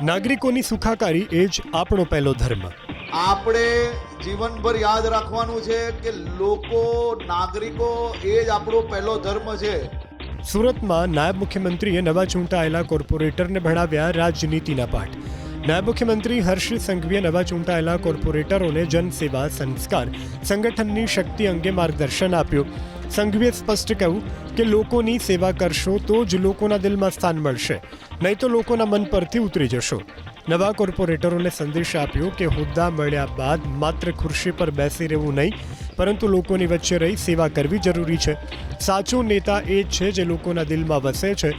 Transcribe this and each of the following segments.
નાગરિકોની સુખાકારી એ જ આપણો પહેલો ધર્મ. આપણે જીવનભર યાદ રાખવાનું છે કે લોકો નાગરિકો એ જ આપણો પહેલો ધર્મ છે. સુરતમાં નાયબ મુખ્યમંત્રીએ નવા ચૂંટાયેલા કોર્પોરેટરને ભણાવ્યા રાજનીતિના પાઠ. નાયબ મુખ્યમંત્રી હર્ષ સંઘવીએ નવા ચૂંટાયેલા કોર્પોરેટરોને જનસેવા, સંસ્કાર, સંગઠનની શક્તિ અંગે માર્ગદર્શન આપ્યું. સંઘવીએ સ્પષ્ટ કહ્યું કે લોકોની સેવા કરશો તો જ લોકોના દિલમાં સ્થાન મળશે, નહીં તો લોકોના મન પરથી ઉતરી જશો. નવા કોર્પોરેટરોને સંદેશ આપ્યો કે હોદ્દા મળ્યા બાદ માત્ર ખુરશી પર બેસી રહેવું નહીં, પરંતુ લોકોની વચ્ચે રહી સેવા કરવી જરૂરી છે. સાચો નેતા એ જ છે જે લોકોના દિલમાં વસે છે.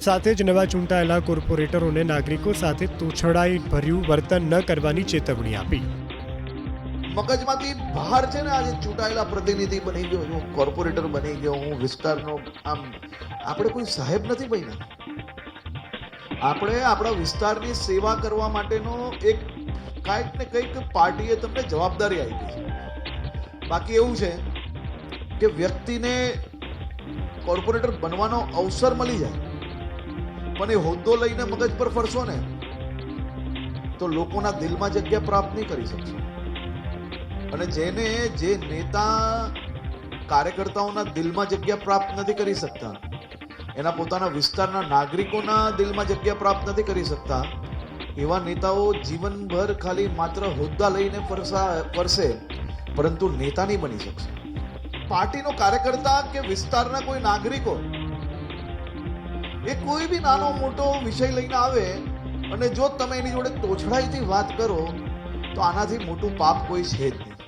સાથે જ નવા ચૂંટાયેલા કોર્પોરેટરોને નાગરિકો સાથે તોછડાઈ ભર્યું વર્તન ન કરવાની ચેતવણી આપી. મગજમાંથી બહાર છે ને, આજે ચૂંટાયેલા પ્રતિનિધિ બની ગયો, હું કોર્પોરેટર બની ગયો, હું વિસ્તારનો આમ. આપણે કોઈ સાહેબ નથી બન્યા. આપણે આપણા વિસ્તારની સેવા કરવા માટેનો એક કંઈક ને કંઈક પાર્ટીએ તમને જવાબદારી આપી છે. બાકી એવું છે કે વ્યક્તિને કોર્પોરેટર બનવાનો અવસર મળી જાય, પણ એ હોદ્દો લઈને મગજ પર ફરશો ને તો લોકોના દિલમાં જગ્યા પ્રાપ્ત નહીં કરી શકશો. અને જે નેતા કાર્યકર્તાઓના દિલમાં જગ્યા પ્રાપ્ત નથી કરી શકતા, એના પોતાના વિસ્તારના નાગરિકોના દિલમાં જગ્યા પ્રાપ્ત નથી કરી શકતા, એવા નેતાઓ જીવનભર ખાલી માત્ર હોદ્દા લઈને ફરશે, પરંતુ નેતા નહીં બની શકશે. પાર્ટીનો કાર્યકર્તા કે વિસ્તારના કોઈ નાગરિકો એ કોઈ બી નાનો મોટો વિષય લઈને આવે અને જો તમે એની જોડે તોછડાઈથી વાત કરો તો આનાથી મોટું પાપ કોઈ છે જ નહીં.